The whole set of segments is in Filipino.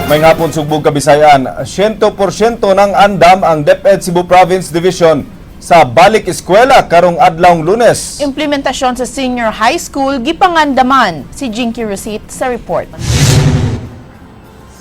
May ngapon sugbog Kabisayan, 100% ng andam ang DepEd Cebu Province Division sa balik eskwela karong adlawng Lunes. Implementasyon sa senior high school gipangandaman. Si Jinky Rosit sa report.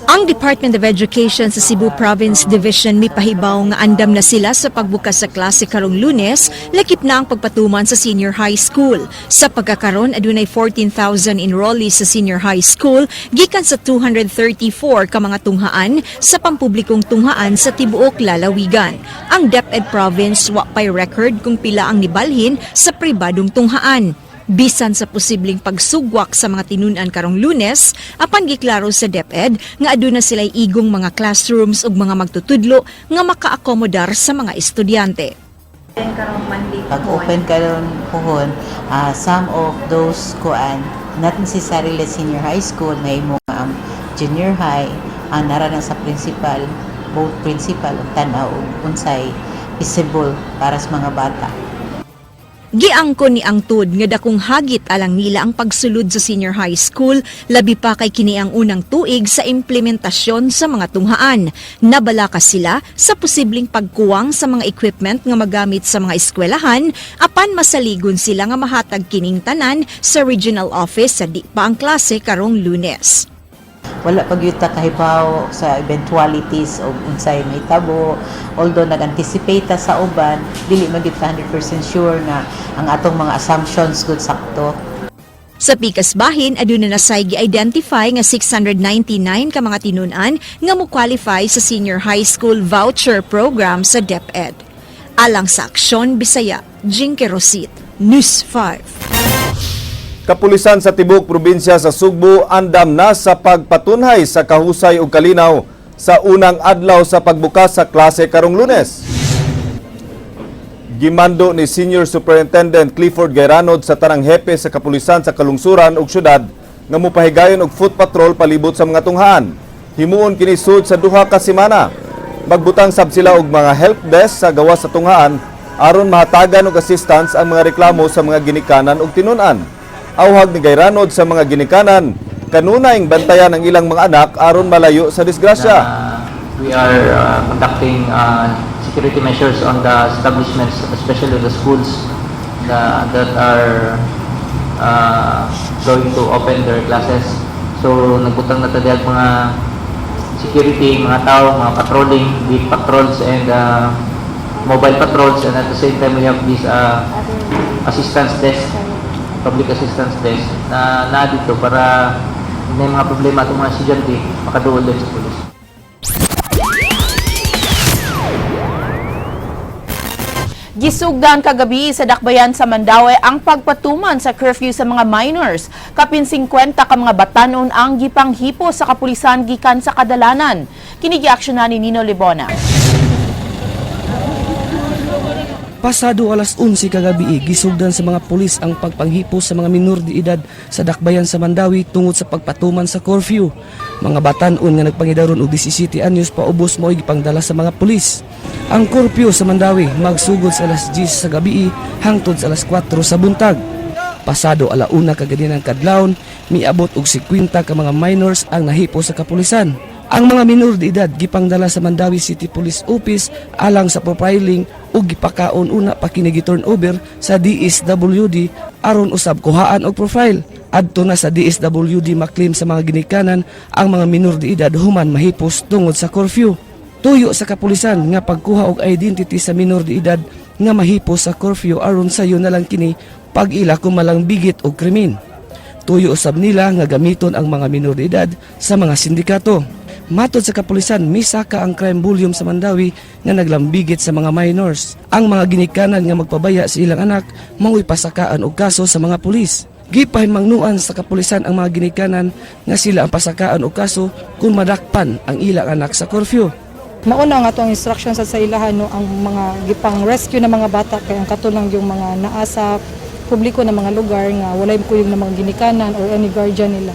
Ang Department of Education sa Cebu Province Division mipahibaw nga andam na sila sa pagbukas sa klase karong Lunes, lakip na ang pagpatuman sa senior high school. Sa pagkakaron, adunay 14,000 enrollees sa senior high school, gikan sa 234 ka mga tunghaan sa pampublikong tunghaan sa tibuok lalawigan. Ang DepEd Province wa pay record kung pila ang nibalhin sa pribadong tunghaan. Bisan sa posibleng pagsugwak sa mga tinunan karong Lunes, apan giklaro sa DepEd nga aduna sila'y igong mga classrooms ug mga magtutudlo nga makaakomodar sa mga estudyante. Pag-open karon pohon, some of those not necessarily senior high school, may mga junior high, ang naranan sa principal, both principal ug tanaw unsay visible para sa mga bata. Giangkon ni Angtod nga dakong hagit alang nila ang pagsulod sa senior high school, labi pa kay kini ang unang tuig sa implementasyon sa mga tunghaan. Nabalaka sila sa posibleng pagkuwang sa mga equipment nga magamit sa mga eskwelahan, apan masaligon sila nga mahatag kining tanan sa regional office sa di pa ang klase karong Lunes. Wala pagyuta kahibaw sa eventualities o unsay may tabo, although nag-anticipate sa uban, dili magit 100% sure na ang atong mga assumptions good sakto. Sa pikas bahin, aduna na say gi-identify nga 699 ka mga tinunan nga mo-qualify sa senior high school voucher program sa DepEd. Alang sa Aksyon Bisaya, Jinky Rosit, News 5. Kapulisan sa Tibok Probinsya sa Sugbo andam na sa pagpatunhay sa kahusay ug kalinaw sa unang adlaw sa pagbukas sa klase karong Lunes. Gimando ni Senior Superintendent Clifford Gayranod sa tanang hepe sa kapulisan sa kalungsuran ug syudad nga mopahigayon og foot patrol palibot sa mga tunghaan. Himuon kini sud sa duha ka semana. Magbutang sab sila og mga help desk sa gawas sa tunghaan aron mahatagan og assistance ang mga reklamo sa mga ginikanan ug tinun-an. Awhag ni Gayranod sa mga ginikanan, kanunayng bantayan ang ilang mga anak aron malayo sa disgrasya. We are conducting security measures on the establishments, especially the schools that are going to open their classes. So nagbutang na tadiyag mga security, mga tao, mga patrolling, beat patrols and mobile patrols, and at the same time we have this assistance desk, public assistance desk na dito para may mga problema itong mga estudyante makaduol din sa pulis. Gisugdan kagabi sa Dakbayan sa Mandaue ang pagpatuman sa curfew sa mga minors. Kapin 50 ka mga batanon ang gipanghipo sa kapulisan gikan sa kadalanan. Kini giaksyonan ni Nino Libona. Pasado alas 11 kagabi, gisugdan sa mga pulis ang pagpanghipo sa mga minor de edad sa Dakbayan sa Mandaue tungod sa pagpatuman sa curfew. Mga batan-on nga nagpangidaron og 17 anyos paubos mo gipangdala sa mga pulis. Ang curfew sa Mandaue magsugod sa alas 10 sa gabi hangtod sa alas 4 sa buntag. Pasado alauna kaganinang kadlawon, miabot og 50 ka mga minors ang nahipo sa kapulisan. Ang mga minor de edad gipangdala sa Mandaue City Police Office alang sa profiling ug gipakaon una pa kini gi-turnover sa DSWD aron usab kuhaan og profile. Adto na sa DSWD maklaim sa mga ginikanan ang mga minor de edad human mahipos tungod sa curfew. Tuyo sa kapulisan nga pagkuha og identity sa minor de edad nga mahipos sa curfew aron sayo na lang kini pag-ila kung malang bigit og krimen. Tuyo usab nila nga gamiton ang mga minor de edad sa mga sindikato. Matod sa kapulisan, misaka ang crime volume sa Mandaue nga naglambigit sa mga minors. Ang mga ginikanan nga magpabaya sa ilang anak, mao'y pasakaan og kaso sa mga pulis. Gipahimangnuan sa kapulisan ang mga ginikanan nga sila ang pasakaan og kaso kung madakpan ang ilang anak sa curfew. Mauna nga itong instructions sa ilahan no, ang mga gipang rescue ng mga bata kaya ang katulang yung mga naasa publiko na mga lugar nga walay kuyog ng mga ginikanan or any guardian nila.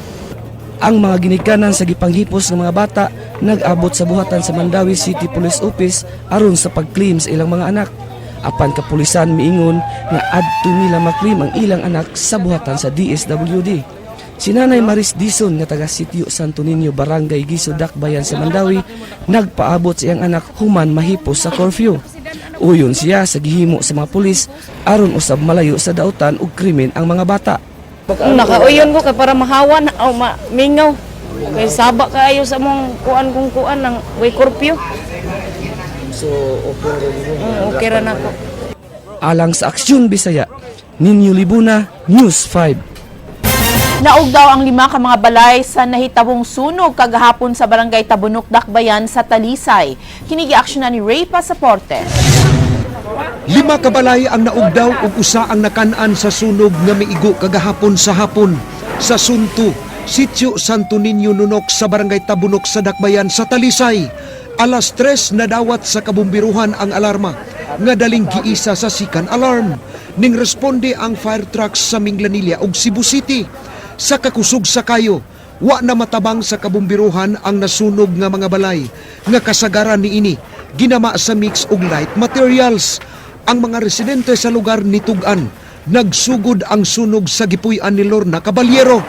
Ang mga ginikanan sa gipanghipos ng mga bata nag-abot sa buhatan sa Mandaue City Police Office aron sa pag-claim sa ilang mga anak. Apan kapulisan miingon nga adto nila maklaim ang ilang anak sa buhatan sa DSWD. Si Nanay Maris Dison nga taga Sitio Santo Niño, Barangay Giso, Dakbayan sa Mandawi, nagpaabot sa iyang anak human mahipos sa curfew. Uyon siya sa gihimo sa mga pulis aron usab malayo sa dautan ug krimen ang mga bata. Nakauyon ko kay para mahawan o mingaw. Kay saba kaayo sa mong kuan kung kuan ng way curfew. So okay ra na ko. Alang sa Aksyon Bisaya, Ninyo Libuna, News 5. Naug daw ang 5 ka mga balay sa nahitabong sunog kagahapon sa Barangay Tabunok, Dakbayan sa Talisay. Kinigi-aksyonan ni Ray Pasaporte. 5 ka balay ang naugdaw ug usa ang nakan-an sa sunog nga miigo kagahapon sa hapon sa Sunto, Sitio Santo Niño Nunok sa Barangay Tabunok sa Dakbayan sa Talisay. Alas 3 nadawat sa kabumbiruhan ang alarma nga daling giisa sa Sikan Alarm. Ning responde ang fire trucks sa Minglanilla ug Cebu City. Sa kakusog sa kayo, wa na matabang sa kabumbiruhan ang nasunog nga mga balay nga kasagaran niini ginama sa mix og light materials. Ang mga residente sa lugar nitugan, nagsugod ang sunog sa gipuy-an ni Lorna Caballero.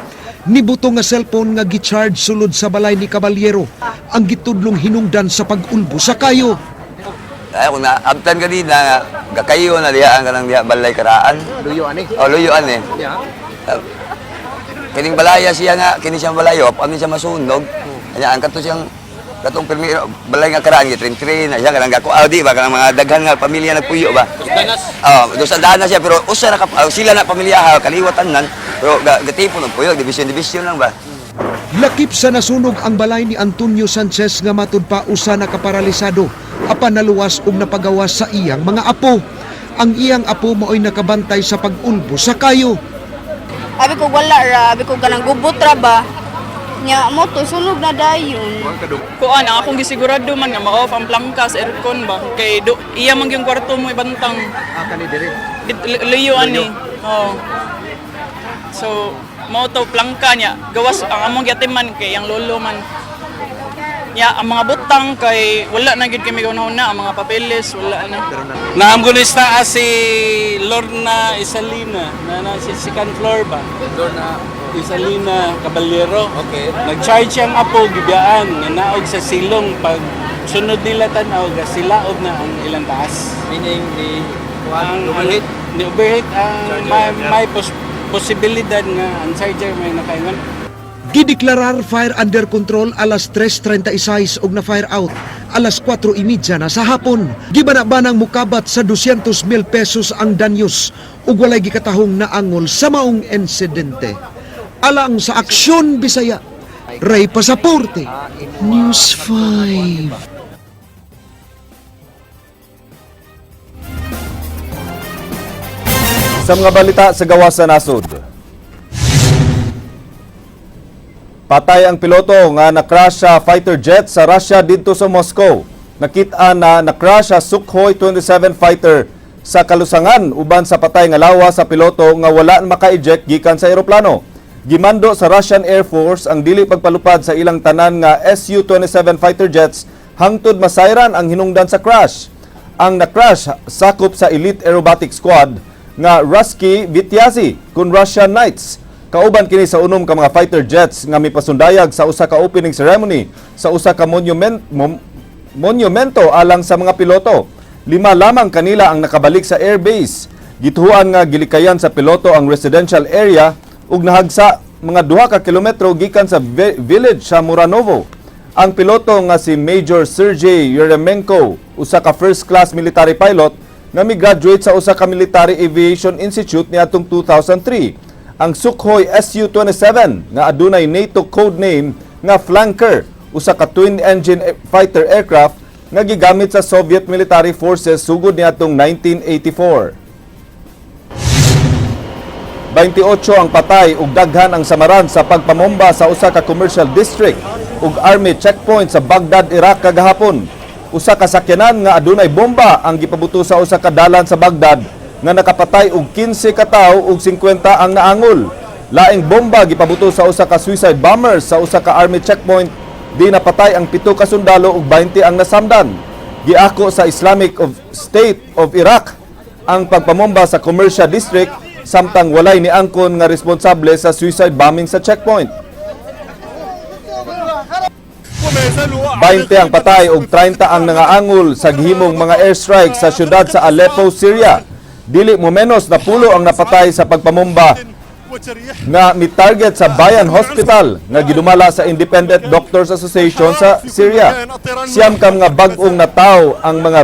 Nibuto nga cellphone nga gicharge sulod sa balay ni Caballero ang gitudlong hinungdan sa pag-ulbo sa kayo. Ay, kung naabtan ka din na gakayo na liyaan ka ng balay karaan. Luyuan eh. O, luyuan eh. Yeah. Kining balaya siya nga, kini siyang balayo, kami siya masunog. Kanya, ang kato siyang, katong permiro, balay nga karaan, gitrin-trin, siya kanang gako, di ba, kanang mga daghan nga pamilya nagpuyo ba? Dos danas siya, pero usa na, sila na pamilya, kaliwatan nan, pero gatipon ng puyo, division lang ba? Lakip sa nasunog ang balay ni Antonio Sanchez nga matud pa usa na kaparalisado apan naluwas ug napagawas sa iyang mga apo. Ang iyang apo maoy nakabantay sa pag-ulbo sa kayo. Abi ko wala ra, abi ko ganang gubot ra ba. Nya mo to sunog na dayon. Kuan ang akong gisigurado man nga ma-off ang plangka sa aircon ba. Kay iya man yung kwarto mo ibantang. Kani dire. Luyuan ni. Oh. So mao to plangka niya. Gawas ang among yatiman kay ang lolo man. Ya ang mga butang kay wala na gid kami guna ang mga papeles wala na. Naamgunista si Lorna Isalina na si second floor ba? Lorna Isalina Caballero. Okay. Nag-charge siyang apo gibiyaan nga naog sa silong pag sunod nila tanaw ga silaog na ang ilang taas. Meaning Ang ni overheat ang may posibilidad nga ang charger may nakaingon. Gideklarar fire under control alas 3:36 ug na fire out alas 4:30 na sa hapon. Gibana-banang mukabat sa 200,000 pesos ang danyos ug walay gikatahong naangol sa maong insidente. Alang sa Aksyon Bisaya, Ray Pasaporte, News 5. Sa mga balita sa gawas sa nasod. Patay ang piloto nga na-crash sa fighter jet sa Russia dito sa Moscow. Nakita na na-crash sa Sukhoi 27 fighter sa kalusangan uban sa patay nga lawas sa piloto nga wala maka-eject gikan sa eroplano. Gimando sa Russian Air Force ang dili pagpalupad sa ilang tanan nga Su-27 fighter jets hangtod masayran ang hinungdan sa crash. Ang na-crash sakop sa Elite Aerobatic Squad nga Rusky Vitiazi kun Russian Knights. Kauban kini sa unom ka mga fighter jets nga mipasundayag sa usa ka opening ceremony sa usa ka monumento alang sa mga piloto. 5 lamang kanila ang nakabalik sa airbase. Gituhuan nga gilikayan sa piloto ang residential area ug nahagsa mga 2 ka kilometro gikan sa village sa Muranovo. Ang piloto nga si Major Sergey Yeremenko, usa ka first class military pilot nga mi-graduate sa usa ka Military Aviation Institute niadtong 2003. Ang Sukhoi Su-27 nga adunay NATO code name nga Flanker, usa ka twin-engine fighter aircraft nga gigamit sa Soviet military forces sugod niadtong 1984. 28 ang patay ug daghan ang samaran sa pagpamomba sa usa ka commercial district ug army checkpoint sa Baghdad, Iraq kagahapon. Usa ka sakyanan nga adunay bomba ang gipabuto sa usa ka dalan sa Baghdad nga nakapatay og 15 ka tawo ug 50 ang naangol. Laing bomba gipabuto sa usa ka suicide bomber sa usa ka army checkpoint di napatay ang 7 ka sundalo ug 20 ang nasamdan. Giako sa Islamic State of Iraq ang pagpamomba sa commercial district samtang walay ni angkon nga responsable sa suicide bombing sa checkpoint. 20 ang patay ug 30 ang nangaangol sa gihimong mga airstrike sa syudad sa Aleppo, Syria. Dili mo menos na 10 ang napatay sa pagpamomba nga mi-target sa Bayan Hospital nga gidumala sa Independent Doctors Association sa Syria. Siyam kam nga bag-ong nataw ang mga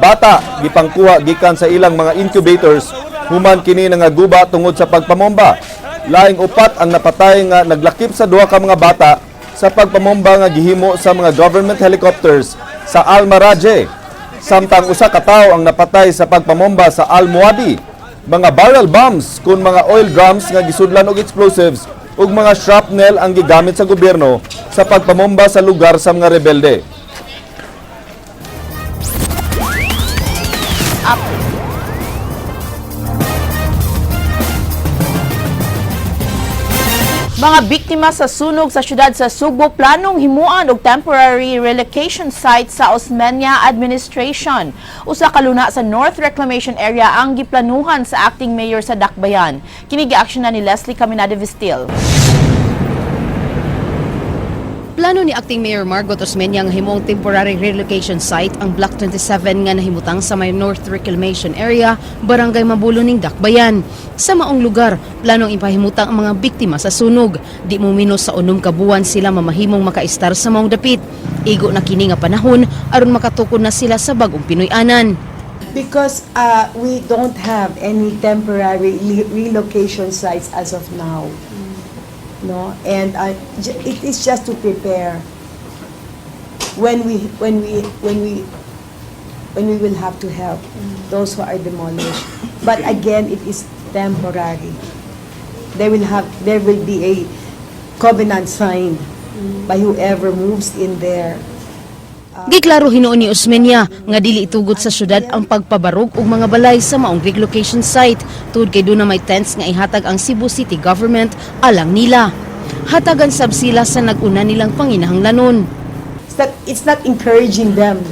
bata gipangkuha gikan sa ilang mga incubators human kini nga guba tungod sa pagpamomba. Laing 4 ang napatay nga naglakip sa 2 ka mga bata sa pagpamomba nga gihimo sa mga government helicopters sa Al-Maraje. Samtang 1 ka tawo ang napatay sa pagpamomba sa Al-Muadi. Mga barrel bombs kun mga oil drums nga gisudlan og explosives ug mga shrapnel ang gigamit sa gobyerno sa pagpamomba sa lugar sa mga rebelde. Mga biktima sa sunog sa syudad sa Subo planong himuan og temporary relocation site sa Osmeña Administration. Usa ka luna sa North Reclamation Area ang giplanuhan sa acting mayor sa Dakbayan. Kini giaksyonan ni Leslie Caminada Vistil. Plano ni Acting Mayor Margot Osmeña nga himong temporary relocation site ang Block 27 nga nahimutang sa may North Reclamation Area, Barangay Mabulo ning Dakbayan. Sa maong lugar, planong ipahimutang ang mga biktima sa sunog. Di mo minos sa 6 ka buwan sila mamahimong makaistar sa maong dapit. Igo na kini nga panahon aron makatukod na sila sa bagong Pinoy-anan. Because we don't have any temporary relocation sites as of now. No, and it is just to prepare when we will have to help those who are demolished. But again, it is temporary. There will be a covenant signed by whoever moves in there. Giklaro hinuon ni Osmeña nga dili itugot sa syudad ang pagpabarog og mga balay sa maong relocation site tungod kay duna may tents nga ihatag ang Cebu City Government alang nila. Hatagan sab sila sa nag-una nilang panginahanglanon. It's not encouraging them.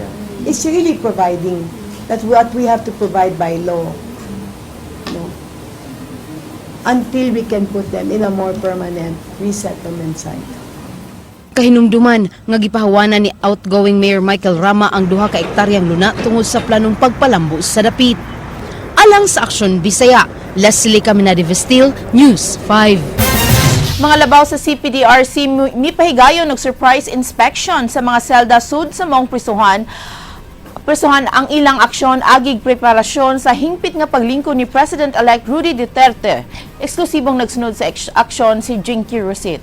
It's really providing. That's what we have to provide by law. No. Until we can put them in a more permanent resettlement site. Kahinumduman nga gipahawanan ni outgoing Mayor Michael Rama ang 2 ka ektaryang luna tungod sa planong pagpalambo sa dapit. Alang sa Aksyon Bisaya, Leslie Caminada Vistil, News 5. Mga labaw sa CPDRC mipahigayon og surprise inspection sa mga selda sud sa maong prisuhan ang ilang aksyon agig preparasyon sa hingpit nga paglingkod ni President-elect Rudy Duterte. Eksklusibong nagsunod sa aksyon si Jinky Rosit.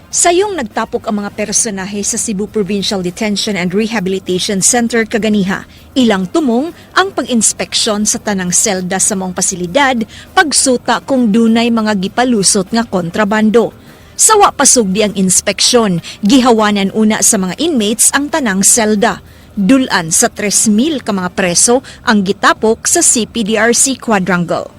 Sayong nagtapok ang mga personahe sa Cebu Provincial Detention and Rehabilitation Center kaganiha. Ilang tumong ang pag-inspeksyon sa tanang selda sa maong pasilidad, pagsuta kung dunay mga gipalusot nga kontrabando. Sawa pasugdi ang inspeksyon, gihawanan una sa mga inmates ang tanang selda. Dulan sa 3,000 ka mga preso ang gitapok sa CPDRC Quadrangle.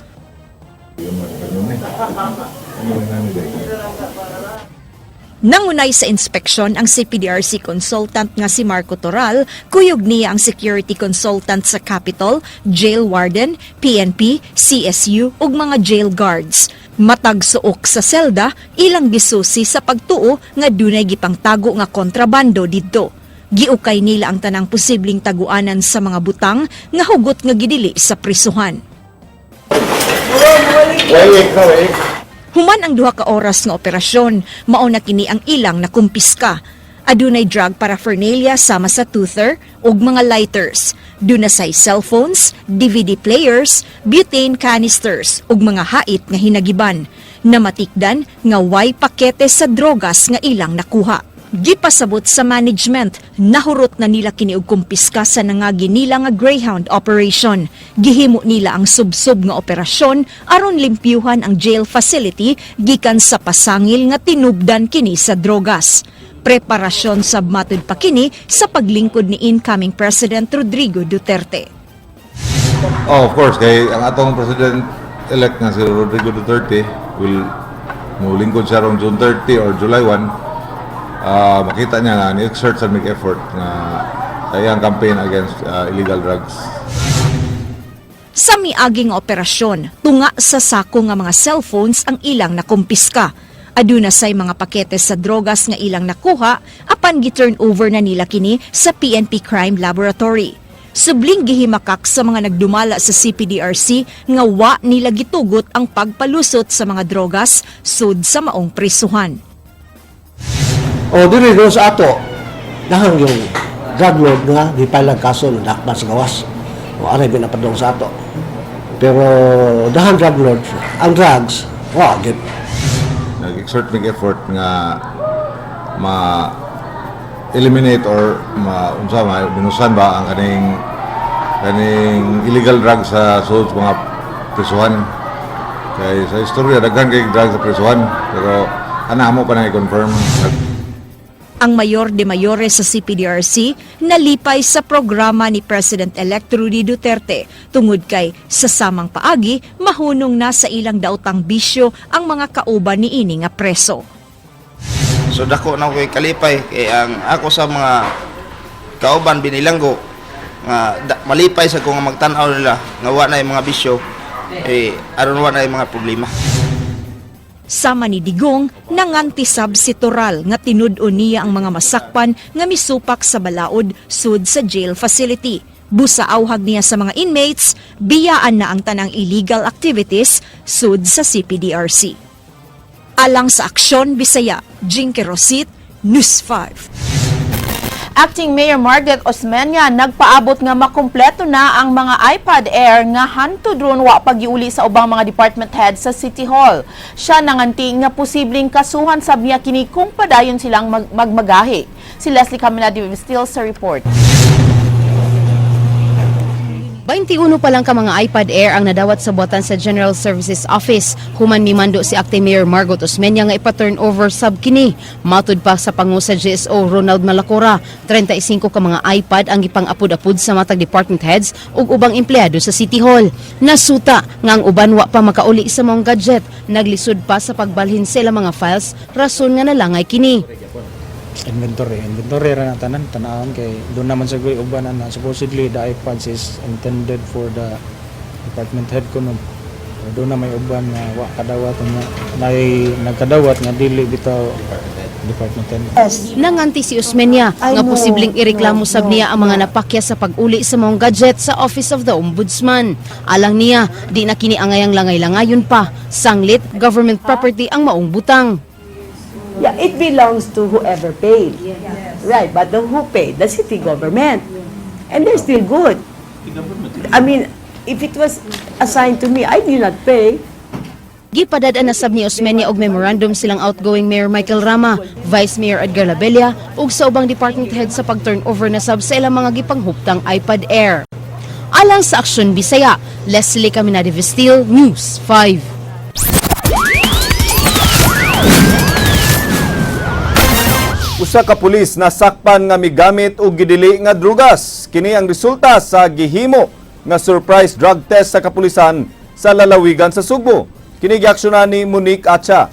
Nangunay sa inspeksyon ang CPDRC consultant nga si Marco Toral, kuyog niya ang security consultant sa Capitol, jail warden, PNP, CSU ug mga jail guards. Matag suok sa selda, ilang gisusi sa pagtuo nga dunay gipangtago nga kontrabando didto. Giukay nila ang tanang posibleng taguanan sa mga butang nga hugot nga gidili sa prisuhan. Human ang 2 ka oras nga operasyon, mao na kini ang ilang nakumpiska. Adunay drug paraphernalia sama sa toother ug mga lighters. Dunasay cellphones, DVD players, butane canisters ug mga hait nga hinagiban. Namatikdan nga way pakete sa drogas nga ilang nakuha. Gipasabot sa management, nahurot na nila kini og kumpiska sa nangagi nila nga Greyhound operation. Gihimo nila ang subsob nga operasyon aron limpyuhan ang jail facility gikan sa pasangil nga tinubdan kini sa drogas. Preparasyon sab matud pa kini sa paglingkod ni incoming President Rodrigo Duterte. Of course, kay ang atong President-elect nga si Rodrigo Duterte will mulingkod siya rong June 30 or July 1. Makita niya nga ni-exert sa make effort na iyang campaign against illegal drugs. Sa miaging operasyon, tunga sa sako nga mga cellphones ang ilang nakumpiska. Aduna say mga pakete sa drogas nga ilang nakuha apan gi-turn over na nila kini sa PNP Crime Laboratory. Subling gihimakak sa mga nagdumala sa CPDRC nga wa nila gitugot ang pagpalusot sa mga drogas sud sa maong prisuhan. O diri do sa ato dahang yung drug lord nga gipalang kaso ng dakpan sa gawas. O aray binapadong sa ato. Pero dahang drug lord, ang drugs, wa gid. Nag-exert mig effort nga ma-eliminate or binusan ba ang kaning illegal drugs sa sulod mga prisuhan. Kaya sa istorya, daghan kay drugs sa prisuhan. Pero mo pa na i-confirm. Ang mayor de mayores sa CPDRC nalipay sa programa ni President-elect Rudy Duterte tungod kay sa samang paagi mahunong na sa ilang daotang bisyo ang mga kauban ni ini nga preso. So dako na ko'y kalipay kay ang ako sa mga kauban binilanggo nga malipay sa kung magtan-aw nila nga wa na yung mga bisyo aron wa na yung mga problema. Sama ni Digong, nangantisab si Toral nga tinud-on niya ang mga masakpan nga misupak sa balaod sud sa jail facility. Busaawhag niya sa mga inmates, biyaan na ang tanang illegal activities sud sa CPDRC. Alang sa Aksyon Bisaya, Jinky Rosit, News 5. Acting Mayor Margaret Osmeña nagpaabot nga makumpleto na ang mga iPad Air nga hantud ron wa pagiuli sa ubang mga department heads sa City Hall. Siya nanganti nga posibleng kasuhan sab niya kini kung padayon silang magmagahi. Si Leslie Camina Still sa report. 21 pa lang ka mga iPad Air ang nadawat sa buwatan sa General Services Office. Human mimando si Acting Mayor Margot Osmeña nga ipa-turn over sab kini. Matud pa sa pangu sa GSO Ronald Malacora, 35 ka mga iPad ang ipang-apod-apod sa matag department heads ug ubang empleyado sa City Hall. Nasuta nga ang uban wa pa makauli sa mga gadget. Naglisod pa sa pagbalhin sila mga files, rason nga nalangay kini. Inventory ra na tanawon kay doon naman sa guy uban na supposedly the iPads is intended for the department head ko doon na may uban na wa kadawat nga nagkadawat nga dili bitaw department head. Nanganti si Osmeña nga posibleng ireklamo sab niya ang mga napakya sa pag-uli sa mga gadget sa Office of the Ombudsman. Alang niya, di na kini angayang langay-langayon pa. Sanglit, government property ang maong butang. Yeah, it belongs to whoever paid. Right, but who paid? The city government. And they're still good. I mean, if it was assigned to me, I did not pay. Gipadadaan na sab ni Osmeña og memorandum silang outgoing Mayor Michael Rama, Vice Mayor Edgar Labella ug sa ubang department head sa pag-turnover na sab sa ilang mga gipanghuptang iPad Air. Alang sa Aksyon Bisaya, Leslie Camina Still, News 5. Usa ka pulis nasakpan nga migamit og gidili nga drugas. Kini ang resulta sa gihimo nga surprise drug test sa kapulisan sa lalawigan sa Sugbo. Kini giaksyonan ni Monique Atcha.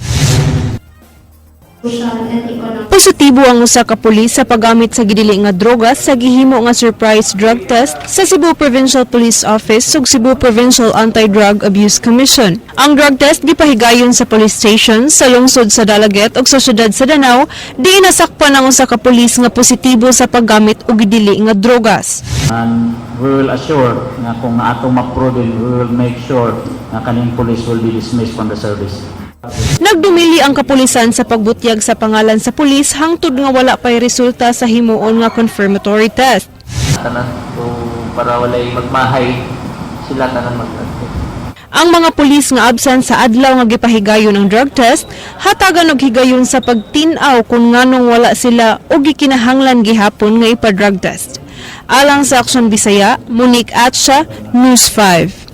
Positibo ang usa ka pulis sa paggamit sa gidili nga drogas sa gihimo nga surprise drug test sa Cebu Provincial Police Office ug Cebu Provincial Anti-Drug Abuse Commission. Ang drug test gipahigayon sa police station sa lungsod sa Dalaget ug sa syudad sa Danau, di nasakpan ang usa ka pulis nga positibo sa paggamit og gidili nga drogas. And we will assure nga kung atong ma-prove, we will make sure na kaning police will be dismissed from the service. Nagdumili ang kapulisan sa pagbutyag sa pangalan sa pulis hangtod nga wala pay resulta sa himuon nga confirmatory test. Tanan para walay magmahay sila tanan mag-test. Ang mga pulis nga absent sa adlaw nga gipahigayon ng drug test, hatagan og higayon sa pagtin-aw kung nganong wala sila og gikinahanglan gihapon nga ipa-drug test. Alang sa Aksyon Bisaya, Monique Atcha, News 5.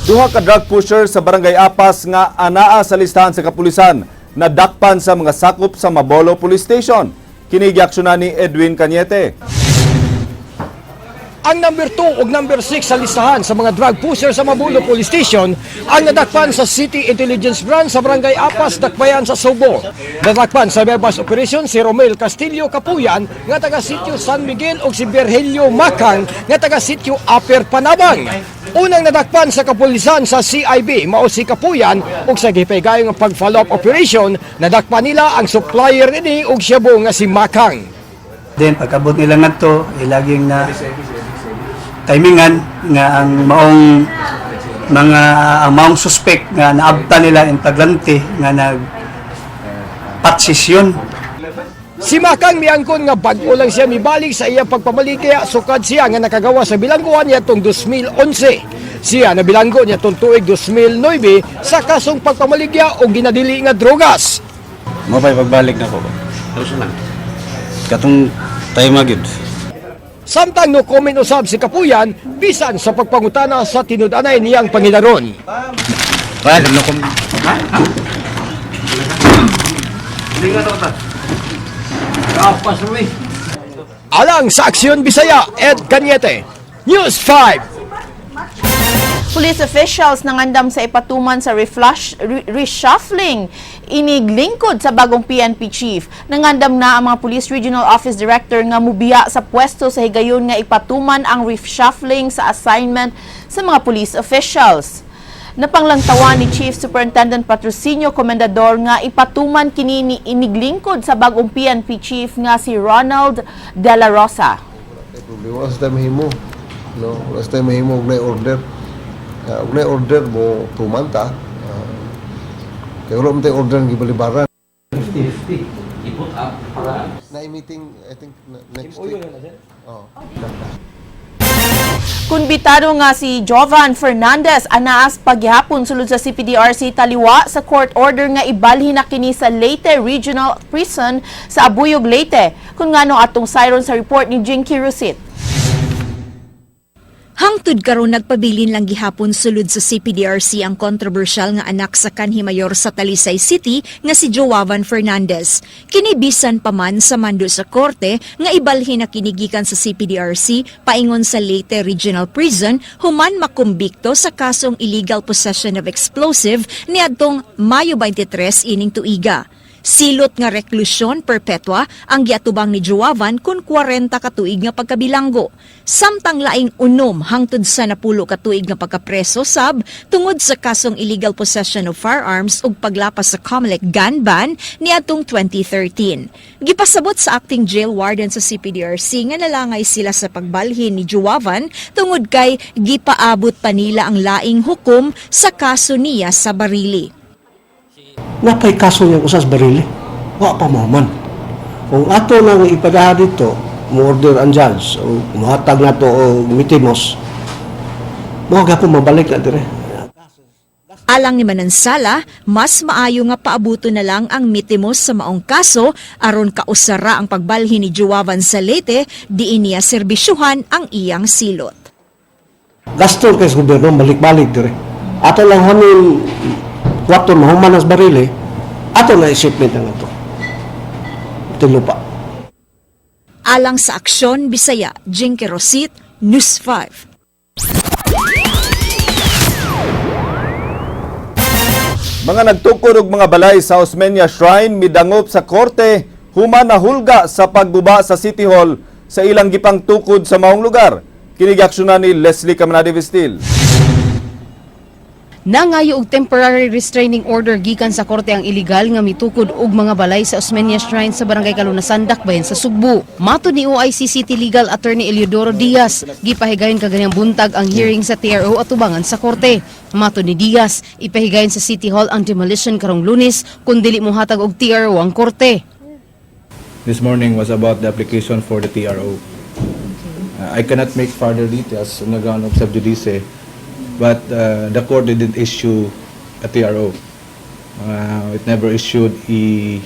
Duha ka drug pusher sa Barangay Apas nga anaa sa listahan sa kapulisan nadakpan sa mga sakop sa Mabolo Police Station. Kini giaksyonan ni Edwin Cañete. Ang number 2 ug number 6 sa listahan sa mga drug pusher sa Mabulo Police Station ang nadakpan sa City Intelligence Branch sa Barangay Apas, Dakbayan sa Subo. Nadakpan sa Bebas Operation si Romel Castillo Capuyan nga taga Sitio San Miguel ug si Virgilio Macang nga taga Sitio Aper Panabang. Unang nadakpan sa kapulisan sa CIB mao si Capuyan ug sa gipay-gayong pag-follow up operation nadakpan nila ang supplier ni ug shabu nga si Macang. Then pagkabot nila ngadto laging na timingan nga ang maong suspect nga naabta nila in taglante nga nagpatsisyon. Si Macang miangkon nga bag-o lang siya mibalik sa iyang pagpamaligya sukad siya nga nakagawa sa bilangguan niya tong 2011. Siya na bilanggo niya tong tuig 2009 sa kasong pagpamaligya o ginadili nga drogas. Mapay pagbalik na ko. Katong tayo magid. Samtang no comment usab si Capuyan bisan sa pagpangutana sa tinud-anay niyang pangidaron. Alang sa Aksyon Bisaya, Ed Cañete, News 5. Police officials nangandam sa ipatuman sa reshuffling iniglingkod sa bagong PNP chief. Nangandam na ang mga Police Regional Office Director nga mubiya sa pwesto sa higayon nga ipatuman ang reshuffling sa assignment sa mga police officials. Napanglangtawan ni Chief Superintendent Patrocinio Comendador nga ipatuman kini iniglingkod sa bagong PNP chief nga si Ronald De La Rosa. Wala sa mahimo, no? Wala sa mahimo og order. Unay order mo tumanta. Kaya wala mo tayo order ng gibalibaran. 50-50. I-put up para... Na-meeting, I think, next week. Oh. Kunbitado nga si Jovan Fernandez anaas paghihapon sulod sa CPDRC taliwa sa court order nga ibalhin na kini sa Leyte Regional Prison sa Abuyog, Leyte. Kung ngano atong siron sa report ni Jinky Rusit. Hangtod karon nagpabilin lang gihapon sulod sa CPDRC ang kontrobersyal nga anak sa kanhi mayor sa Talisay City nga si Joavan Fernandez. Kini bisan pa man sa mando sa korte nga ibalhin na kinigikan sa CPDRC paingon sa Leyte Regional Prison human makumbikto sa kasong illegal possession of explosive niadtong Mayo 23 ining tuiga. Silot nga reklusyon perpetua ang giatubang ni Joavan kun 40 ka tuig nga pagkabilanggo. Samtang laing unom hangtod sa 10 ka tuig nga pagkapreso sab tungod sa kasong illegal possession of firearms ug paglapas sa COMELEC gun ban niadtong 2013. Gipasabot sa acting jail warden sa CPDRC nga nalangay sila sa pagbalhin ni Joavan tungod kay gipaabot pa nila ang laing hukom sa kaso niya sa Barili. Napay kaso niyang usas barili. Wa pa man. Kung ato nang ipadaha dito, mo-order ang judge, o muhatag na to o mitimos, mo gapon mabalik na dire. Alang ni Manansala, mas maayo nga paabuto na lang ang mitimos sa maong kaso aron kausara ang pagbalhin ni Joavan sa Leyte, diin niya serbisyuhan ang iyang silot. Gaston kay sa gobyerno, balik-balik dire. Ato lang hamin wakto mahuman as barili, ato na isipment na ito. Ito lupa. Alang sa Aksyon Bisaya, Jinky Rosit, News 5. Mga nagtukod og mga balay sa Osmeña Shrine midangop sa korte human nahulga sa pagguba sa City Hall sa ilang gipang tukod sa maong lugar. Kinigaksyonan ni Leslie Camanade Vistil. Nangayo og temporary restraining order gikan sa korte ang illegal nga mitukod og mga balay sa Osmeña Shrine sa Barangay Kalunasan, Dakbayan sa Sugbo. Matud ni OIC City Legal Attorney Eliodoro Diaz, gipahigayon kaganyang buntag ang hearing sa TRO at tubangan sa korte. Matud ni Diaz, ipahigayon sa City Hall ang demolition karong Lunes kun dili mohatag og TRO ang korte. This morning was about the application for the TRO. I cannot make further details on the ground of sub judice. But the court didn't issue a TRO. It never issued a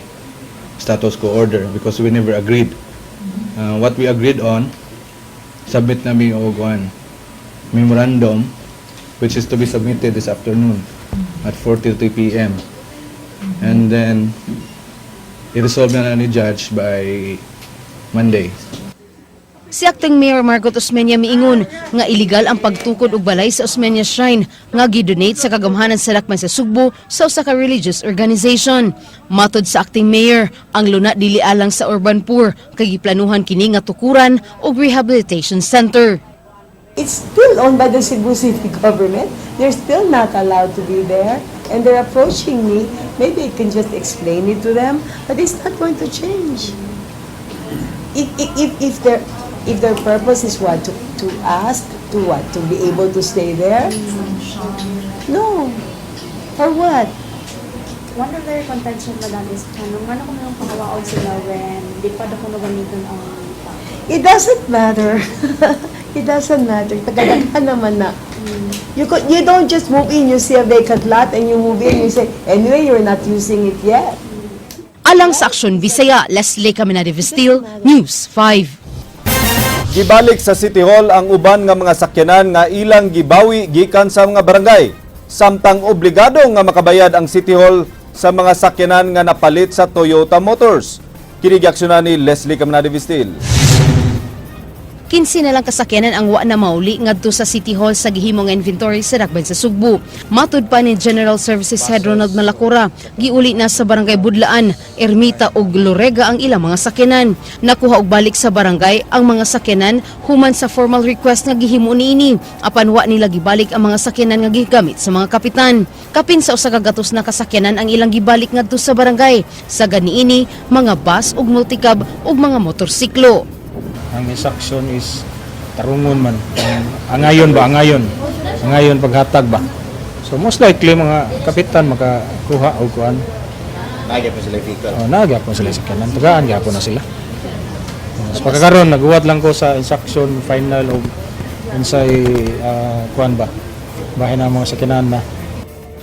status quo order because we never agreed. What we agreed on, submit namin og memorandum which is to be submitted this afternoon at 4:30 p.m. And then i-resolve na ni judge by Monday. Si Acting Mayor Margot Osmeña miingon nga illegal ang pagtukod og balay sa Osmeña Shrine nga gidonate sa kagamhanan sa Dakbayan sa Sugbo sa usa ka religious organization. Matod sa Acting Mayor, ang luna dili alang sa urban poor kay giplanuhan kini nga tukuran og rehabilitation center. It's still owned by the Cebu City government. They're still not allowed to be there. And they're approaching me. Maybe I can just explain it to them. But it's not going to change. If their purpose is what? To ask? To what? To be able to stay there? No. For what? One of their contention, madam, is kanong ano kung nang pakawaon sila when di pa daw kung gamiton ang It doesn't matter. It doesn't matter. Tagadaghan naman na. You don't just move in, you see a vacant lot and you move in, you say, anyway, you're not using it yet. Alang sa Aksyon Bisaya, Leslie Caminade Vestil, News 5. Gibalik sa City Hall ang uban nga mga sakyanan nga ilang gibawi gikan sa mga barangay. Samtang obligado nga makabayad ang City Hall sa mga sakyanan nga napalit sa Toyota Motors. Kini giaksyonan ni Leslie Caminade Vestil. 15 na lang kasakyanan ang wa na mauli ngadto sa City Hall sa gihimong inventory sa Dakbayan sa Sugbo. Matud pa ni General Services Head Ronald Malacura, giuli na sa Barangay Budlaan, Ermita ug Lorega ang ilang mga sakyanan. Nakuha og balik sa barangay ang mga sakyanan human sa formal request nga gihimo niini. Apan wa nila gibalik ang mga sakyanan nga gigamit sa mga kapitan. Kapin sa usa ka gatos na kasakyanan ang ilang gibalik ngadto sa barangay. Sa ganiini, mga bus ug multicab ug mga motorsiklo. Ang instruction is tarungon man. Angayon ba? Angayon paghatag ba? So most likely mga kapitan makakuha o kuan. Nagyap na sila vehicle. Nagyap na sila sa kanan. Tagaan gyapon na sila. So pagkakaroon, naguwat lang ko sa instruction final o unsay kuan ba? Bahin ang mga sakyanan na.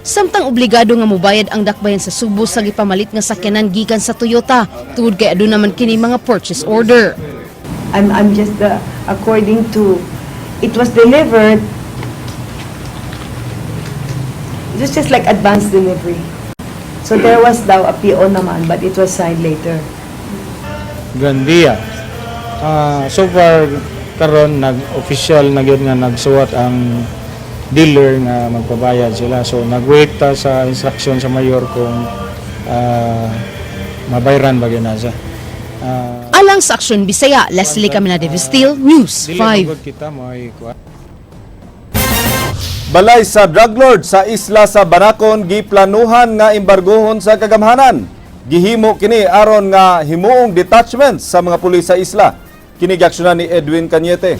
Samtang obligado nga mobayad ang Dakbayan sa Sugbo sa gipamalit nga sakyanan gikan sa Toyota, tungod kay aduna man kini mga purchase order. I'm just according to, it was delivered, it was just like advance delivery. So there was daw a PO naman, but it was signed later. Gandia. So far karon nag-official na gyud nga nagsuwat ang dealer nga magpabayad sila. So nagwait ta sa instruction sa mayor kung mabayran ba gyud na siya. Alang sa Aksyon Bisaya, Leslie Caminade Vestil, News 5. Balay sa drug lord sa isla sa Banacon giplanuhan nga embargohon sa kagamhanan. Gihimo kini aron nga himuong detachment sa mga pulis sa isla. Kini giaksyonan ni Edwin Cañete.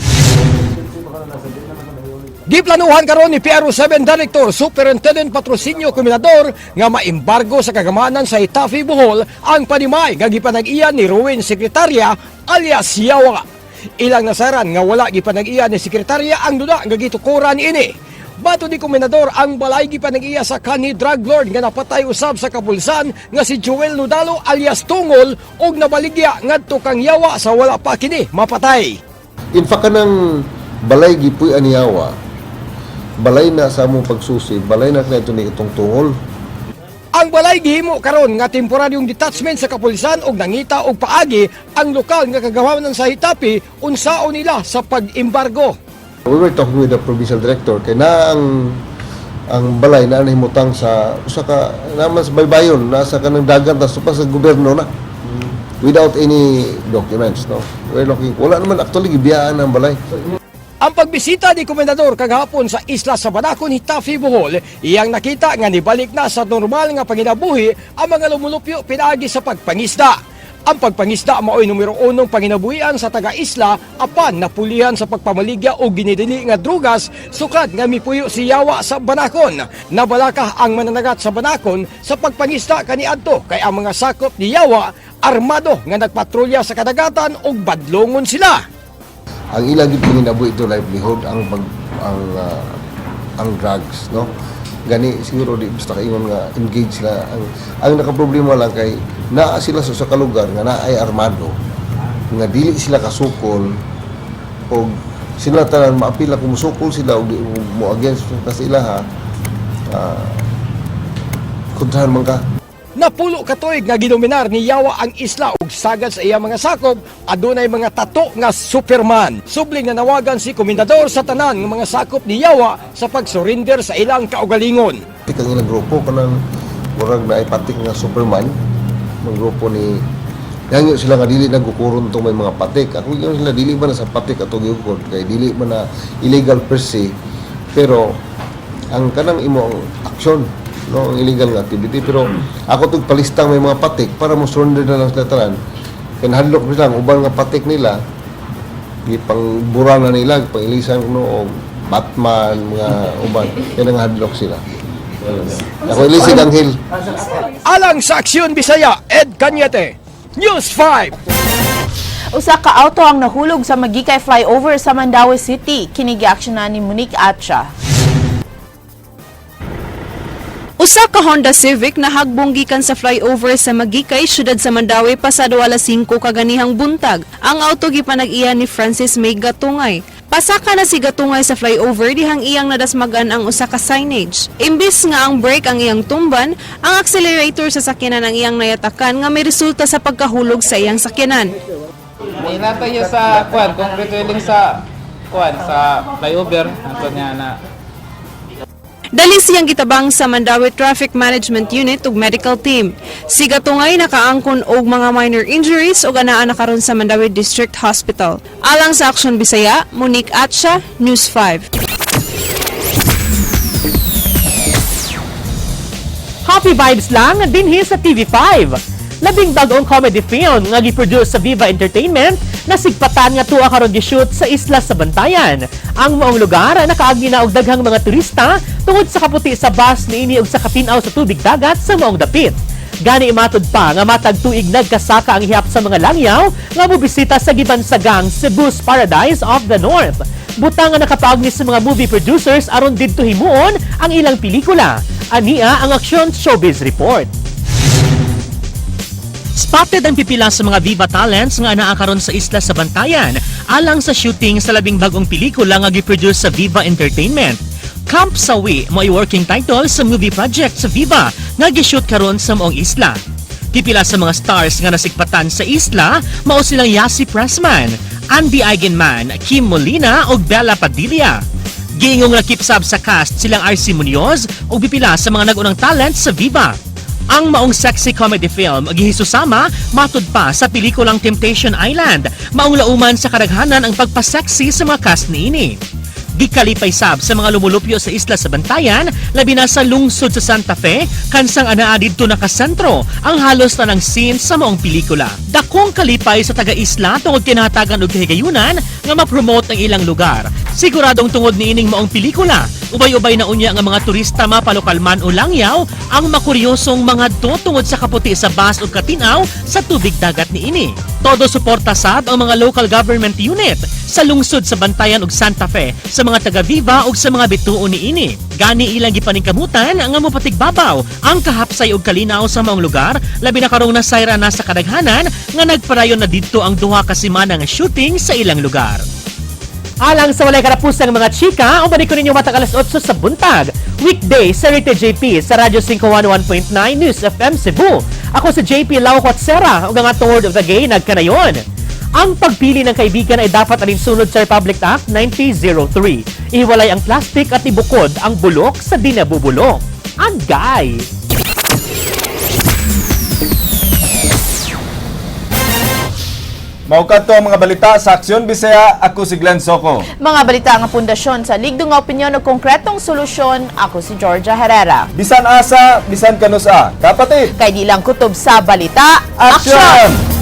Giplanuhan karon ni PRO7 Director Superintendent Patrocinio Cominador nga maembargo sa kagamanan sa Itafi, Bohol ang panimay nga gipanag-iya ni Ruin Sekretarya alias Yawa. Ilang nasaran nga wala gipanag-iya ni Sekretarya ang duna nga gitukuran ini. Bato ni Kominador ang balay gipanag-iya sa kanhi drug lord nga napatay usab sa kapulsan nga si Joel Nudalo alias Tungol og nabaligya ngadto kang Yawa sa wala pa kini mapatay. In fact kanang balay gipuy ani Yawa. Balay na sa among pagsusi, balay na ito ni itong Tungol. Ang balay gihimo karon nga temporaryong detachment sa kapulisan og nangita og paagi ang lokal nga kagawanan sa Hitapi unsaon nila sa pag-embargo. We were talking with the provincial director kay na ang balay na nahimutang sa usa ka naman sa baybayon nasa kanang dagat tas pa sa gobyerno na. Without any documents, no. We're looking, wala naman actually gibiyaan ang balay. Ang pagbisita ni Komendador kagahapon sa isla sa Banacon, Hitafi, Bohol, iyang nakita nga nibalik na sa normal nga panginabuhi ang mga lumulupyo pinaagi sa pagpangisda. Ang pagpangisda mao'y numero 1 panginabuhian sa taga-isla apan napulihan sa pagpamaligya o ginidili nga drugas sukad nga mipuyo si Yawa sa Banacon. Nabalaka ang mananagat sa Banacon sa pagpangisda kaniadto kay ang mga sakop ni Yawa armado nga nagpatrolya sa kadagatan og badlongon sila. Ang ilang gipinabuhi ito livelihood ang drugs, no. Gani siguro di basta kaingon nga engage sila ang nakaproblema lang kay naa sila sa kalugar nga naay armado nga dili sila kasukol og sila tanan maapila kung musukol sila og mo against ta sila ha kontrahan man ka. Napulo katuig nga ginominar ni Yawa ang isla ug sagad sa iyang mga sakop, adunay mga tato nga Superman. Subling na nawagan si komendador sa tanan ng mga sakop ni Yawa sa pag-surrender sa ilang kaugalingon. Kang ilang grupo kanang murag na ipatik nga Superman, mga grupo ni Hangyo sila nga dili nagkukuron tong may mga patik. Ako yung sila dili man na sa patik ato gyud kay dili man na illegal per se. Pero ang kanang imo ang aksyon, no, ang illegal nga activity, pero ako tug palistang may mga patik para mo surrender na lang sa tanan. Kaya nahadlok nila ang ubang nga patik nila, gipangbura na nila, pangilisan no, Batman, mga uban. Kaya nahadlok sila. Ako ilisig ang Hill. Alang sa Aksyon Bisaya, Ed Cañete, News 5. Usa ka auto ang nahulog sa Magikay flyover sa Mandaue City. Kinigi-aksyonan ni Monique Atcha. Usa ka Honda Civic na hagbong gikan sa flyover sa Magikay, syudad sa Mandaue pasado alas 5 kaganihang buntag. Ang auto gipanag-iya ni Francis May Gatungay. Pasaka na si Gatungay sa flyover dihang iyang nadasmagan ang usa ka signage. Imbis nga ang brake ang iyang tumban, ang accelerator sa sakyanan ang iyang nayatakan nga may resulta sa pagkahulog sa iyang sakyanan. Inatayo sa kung retailing sa flyover, anto niya na Dali siyang gitabang sa Mandaue Traffic Management Unit ug medical team. Si Gatungay nakaangkon og mga minor injuries ug anaa na karon sa Mandaue District Hospital. Alang sa Aksyon Bisaya, Monique Atcha, News 5. Happy vibes lang dinhi sa TV5. Labing bagong comedy film nga gi-produce sa Viva Entertainment na sigpatan nga tuwa karon gi-shoot sa Isla sa Bantayan. Ang maong lugar nakaagi na og daghang mga turista tungod sa kaputi sa bus niini og sa katinaw sa tubig dagat sa maong dapit. Gani imatod pa nga matag tuig nagkasaka ang hiyap sa mga langyaw nga mobisita sa gibansagang Cebu's Paradise of the North. Butang nga nakapagni sa mga movie producers aron didto himuon ang ilang pelikula. Ania ang Aksyon Showbiz Report. Spotted ang pipila sa mga Viva talents nga anaa karon sa Isla sa Bantayan alang sa shooting sa labing bagong pelikula nga gi-produce sa Viva Entertainment. Camp Sawi mo working title sa movie project sa Viva nga gi-shoot karon sa maong isla. Pipila sa mga stars nga nasigpatan sa isla mao silang Yasi Pressman, Andy Eigenman, Kim Molina ug Bella Padilla. Giingong nakipsab sa cast silang RC Munoz ug pipila sa mga nag-unang talent sa Viva. Ang maong sexy comedy film gihisusama matud pa sa pelikulang Temptation Island, maong lauman sa kadaghanan ang pagpa-sexy sa mga cast niini. Gikalipay sab sa mga lumulupyo sa Isla sa Bantayan, labi na sa lungsod sa Santa Fe, kansang anaa didto nakasentro ang halos tanang scene sa maong pelikula. Dakong kalipay sa taga-isla tungod kinahatagan og kahigayunan nga ma-promote ang ilang lugar. Siguradong tungod niining maong pelikula, ubay-ubay na unya nga mga turista mapalokal man o langyaw ang makuryosong mga tungod sa kaputi sa bus o katinaw sa tubig dagat niini. Todo suporta sad ang mga local government unit sa lungsod sa Bantayan ug Santa Fe sa mga taga-Viva ug sa mga bituon niini. Gani ilang gipaningkamutan nga mopatigbabaw ang kahapsay ug kalinaw sa maong lugar, labi na karong nasayra na sa kadaghanan nga nagparayon na didto ang duha ka semana nga shooting sa ilang lugar. Alang sa walay karapusang mga chika, umalik ko ninyo matag alas 8 sa buntag. Weekday sa Rita JP sa Radyo 511.9 News FM Cebu. Ako si JP Laucotsera, ug ang atong word of the day nagkanayon. Ang pagpili ng kaibigan ay dapat alinsunod sa Republic Act 1903. Ihiwalay ang plastic at ibukod ang bulok sa di nabubulok. Agay! Maukat to ang mga balita sa Aksyon Bisaya. Ako si Glenn Soco. Mga balita nga pundasyon sa ligdo nga opinyon o konkretong solusyon. Ako si Georgia Herrera. Bisan asa, bisan kanusa. Kapatid! Kay di lang kutob sa balita, Aksyon!